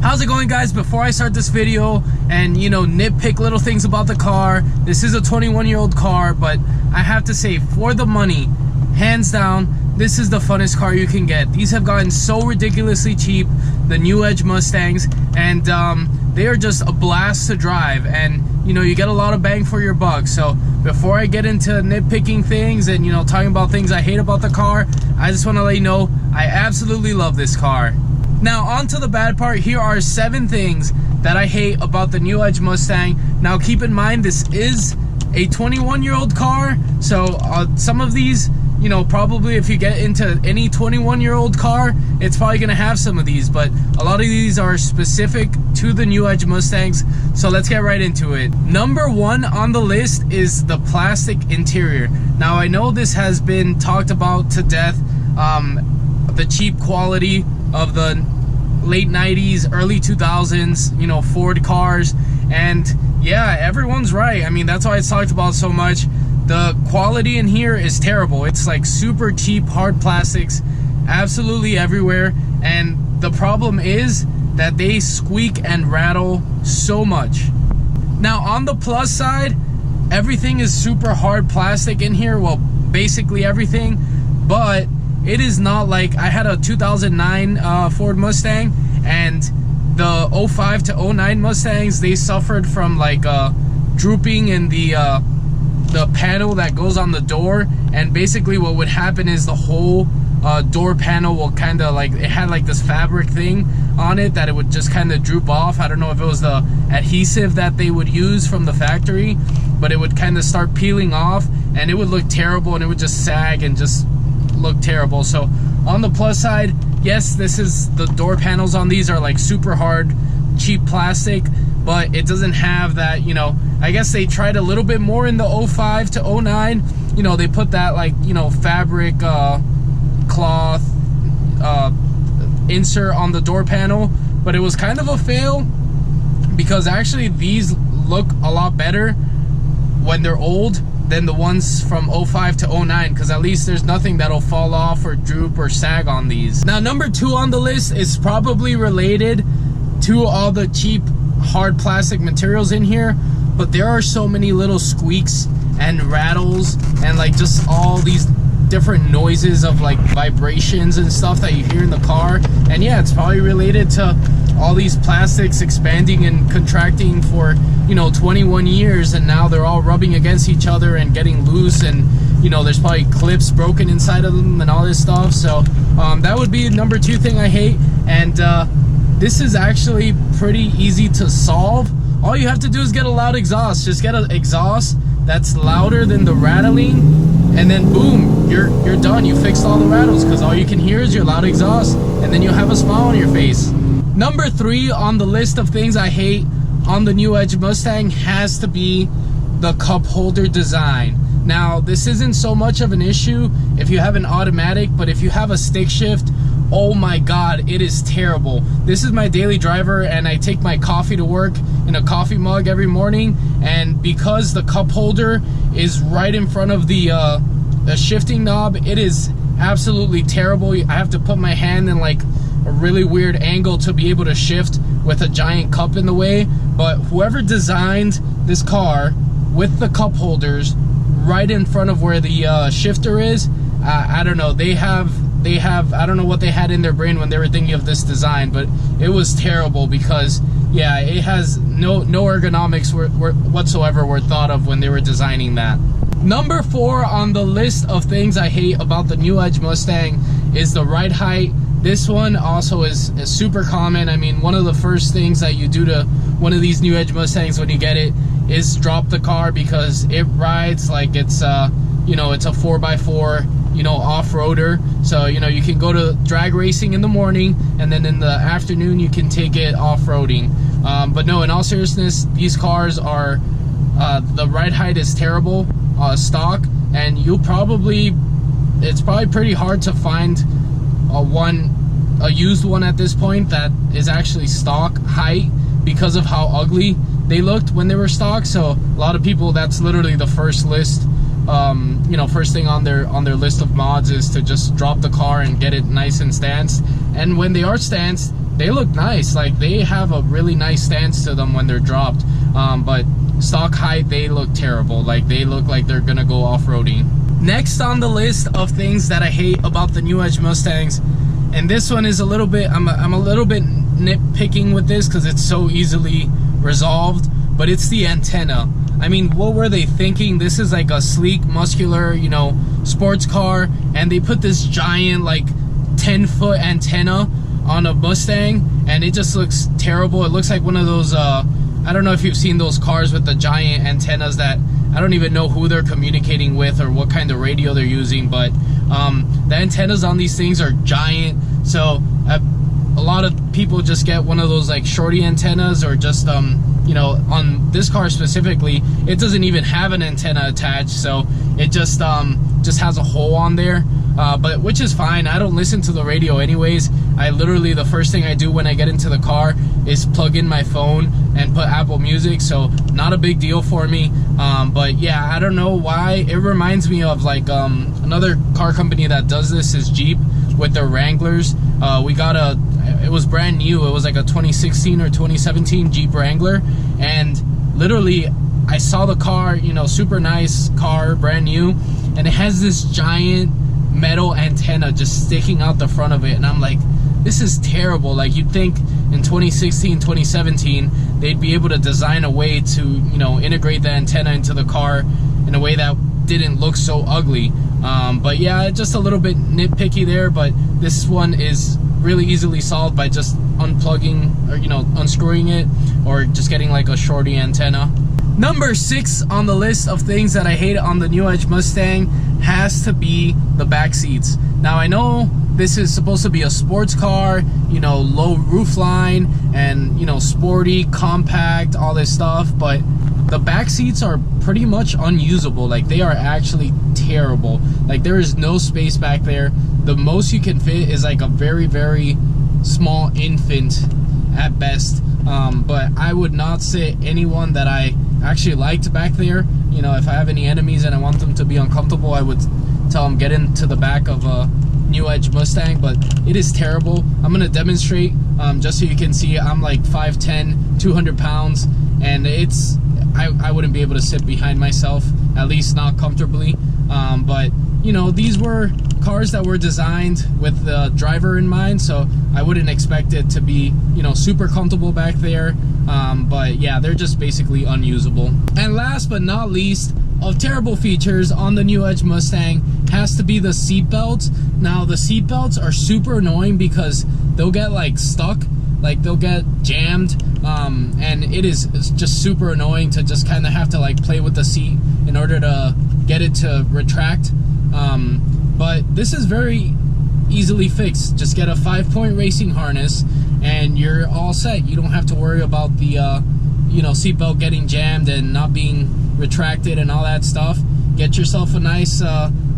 How's it going, guys? Before I start this video and nitpick little things about the car, this is a 21-year-old car, but I have to say, for the money, hands down, this is the funnest car you can get. These have gotten so ridiculously cheap, the new Edge Mustangs, and they are just a blast to drive, and you get a lot of bang for your buck. So before I get into nitpicking things and talking about things I hate about the car, I just want to let you know I absolutely love this car. Now, on to the bad part. Here are 7 things that I hate about the new Edge Mustang. Now, keep in mind, this is a 21-year-old car, so some of these, probably if you get into any 21-year-old car, it's probably gonna have some of these, but a lot of these are specific to the new Edge Mustangs, so let's get right into it. Number 1 on the list is the plastic interior. Now, I know this has been talked about to death, the cheap quality of the late 90s, early 2000s, Ford cars, and yeah, everyone's right. I mean, that's why it's talked about so much. The quality in here is terrible. It's like super cheap, hard plastics, absolutely everywhere, and the problem is that they squeak and rattle so much. Now, on the plus side, everything is super hard plastic in here, well, basically everything, but it is not like, I had a 2009 Ford Mustang, and the 05 to 09 Mustangs, they suffered from like drooping in the panel that goes on the door, and basically what would happen is the whole door panel will kind of like, it had like this fabric thing on it that it would just kind of droop off. I don't know if it was the adhesive that they would use from the factory, but it would kind of start peeling off, and it would look terrible, and it would just sag and just look terrible. So on the plus side, yes, this is, the door panels on these are like super hard, cheap plastic, but it doesn't have that, I guess they tried a little bit more in the 05 to 09. They put that like, fabric cloth insert on the door panel, but it was kind of a fail, because actually these look a lot better when they're old than the ones from 05 to 09, because at least there's nothing that'll fall off or droop or sag on these. Now, number 2 on the list is probably related to all the cheap hard plastic materials in here, but there are so many little squeaks and rattles and like just all these different noises of like vibrations and stuff that you hear in the car. And yeah, it's probably related to all these plastics expanding and contracting for 21 years, and now they're all rubbing against each other and getting loose, and there's probably clips broken inside of them and all this stuff. So that would be number 2 thing I hate, and this is actually pretty easy to solve. All you have to do is get a loud exhaust. Just get an exhaust that's louder than the rattling, and then boom, you're done. You fixed all the rattles, because all you can hear is your loud exhaust, and then you'll have a smile on your face. Number 3 on the list of things I hate on the new Edge Mustang has to be the cup holder design. Now, this isn't so much of an issue if you have an automatic, but if you have a stick shift, oh my god, it is terrible. This is my daily driver, and I take my coffee to work in a coffee mug every morning, and because the cup holder is right in front of the shifting knob, it is absolutely terrible. I have to put my hand in like a really weird angle to be able to shift with a giant cup in the way. But whoever designed this car with the cup holders right in front of where the shifter is, I don't know, they have I don't know what they had in their brain when they were thinking of this design, but it was terrible, because yeah, it has no ergonomics whatsoever were thought of when they were designing that. Number 4 on the list of things I hate about the new Edge Mustang is the ride height. This one also is super common. I mean, one of the first things that you do to one of these new Edge Mustangs when you get it is drop the car, because it rides like it's it's a 4x4 off-roader. So you can go to drag racing in the morning, and then in the afternoon you can take it off-roading. But no, in all seriousness, these cars are the ride height is terrible stock, and it's probably pretty hard to find a used one at this point that is actually stock height, because of how ugly they looked when they were stock. So a lot of people, that's literally the first list first thing on their list of mods is to just drop the car and get it nice and stanced. And when they are stanced, they look nice. Like, they have a really nice stance to them when they're dropped, but stock height, they look terrible. Like, they look like they're gonna go off-roading. Next on the list of things that I hate about the new Edge Mustangs, and this one is a little bit, I'm a little bit nitpicking with this because it's so easily resolved, but it's the antenna. I mean, what were they thinking? This is like a sleek, muscular, you know, sports car, and they put this giant, like, 10-foot antenna on a Mustang, and it just looks terrible. It looks like one of those, I don't know if you've seen those cars with the giant antennas that I don't even know who they're communicating with or what kind of radio they're using, but the antennas on these things are giant. So a lot of people just get one of those like shorty antennas, or just you know, on this car specifically, it doesn't even have an antenna attached, so it just has a hole on there. But which is fine. I don't listen to the radio anyways. I literally, the first thing I do when I get into the car is plug in my phone and put Apple Music, so not a big deal for me. But yeah, I don't know why. It reminds me of like another car company that does this is Jeep with their Wranglers. We got it was brand new. It was like a 2016 or 2017 Jeep Wrangler, and literally I saw the car, you know, super nice car, brand new, and it has this giant metal antenna just sticking out the front of it, and I'm like, this is terrible. Like, you'd think in 2016, 2017 they'd be able to design a way to, you know, integrate the antenna into the car in a way that didn't look so ugly. But yeah, just a little bit nitpicky there, but this one is really easily solved by just unplugging, or, you know, unscrewing it, or just getting like a shorty antenna. Number 6 on the list of things that I hate on the new Edge Mustang has to be the back seats. Now, I know this is supposed to be a sports car, you know, low roof line, and, you know, sporty, compact, all this stuff, but the back seats are pretty much unusable. Like, they are actually terrible. Like, there is no space back there. The most you can fit is like a very, very small infant at best. But I would not sit anyone that I actually liked back there. You know, if I have any enemies and I want them to be uncomfortable, I would tell them get into the back of a new Edge Mustang, but it is terrible. I'm gonna demonstrate just so you can see. I'm like 5'10", 200 pounds, and it's, I wouldn't be able to sit behind myself, at least not comfortably. But you know, these were cars that were designed with the driver in mind, so I wouldn't expect it to be, you know, super comfortable back there. But yeah, they're just basically unusable. And last but not least, of terrible features on the new Edge Mustang has to be the seat belts. Now, the seat belts are super annoying because they'll get like stuck, like they'll get jammed, and it's just super annoying to just kind of have to like play with the seat in order to get it to retract. But this is very easily fixed. Just get a 5-point racing harness and you're all set. You don't have to worry about the you know, seatbelt getting jammed and not being retracted and all that stuff. Get yourself a nice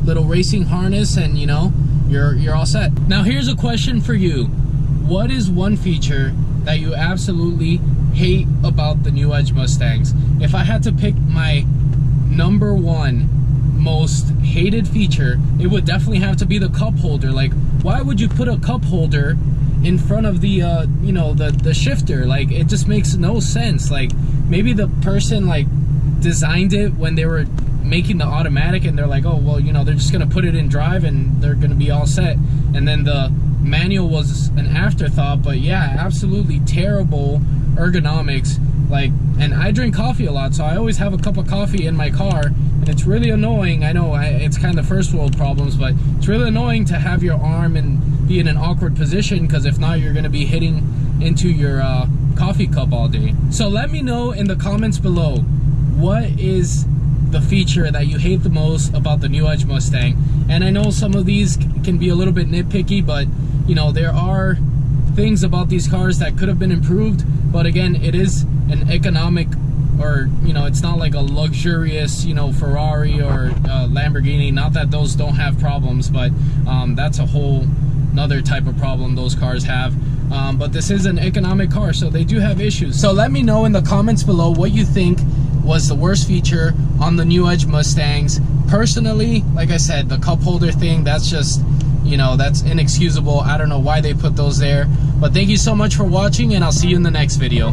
little racing harness, and you know, you're all set. Now, here's a question for you. What is one feature that you absolutely hate about the new Edge Mustangs? If I had to pick my number 1 most hated feature, it would definitely have to be the cup holder. Like, why would you put a cup holder in front of the you know, the shifter? Like, it just makes no sense. Like, maybe the person like designed it when they were making the automatic, and they're like, oh well, you know, they're just gonna put it in drive and they're gonna be all set, and then the manual was an afterthought. But yeah, absolutely terrible ergonomics. Like, and I drink coffee a lot, so I always have a cup of coffee in my car, and it's really annoying. I know it's kind of first world problems, but it's really annoying to have your arm and be in an awkward position, because if not, you're going to be hitting into your coffee cup all day. So let me know in the comments below, what is the feature that you hate the most about the new Edge Mustang? And I know some of these can be a little bit nitpicky, but you know, there are things about these cars that could have been improved. But again, it is an economic, or you know, it's not like a luxurious, you know, Ferrari or Lamborghini. Not that those don't have problems, but that's a whole another type of problem those cars have. But this is an economic car, so they do have issues. So let me know in the comments below what you think was the worst feature on the new Edge Mustangs. Personally, like I said, the cup holder thing, that's just, you you know, that's inexcusable. I don't know why they put those there. But thank you so much for watching, and I'll see you in the next video.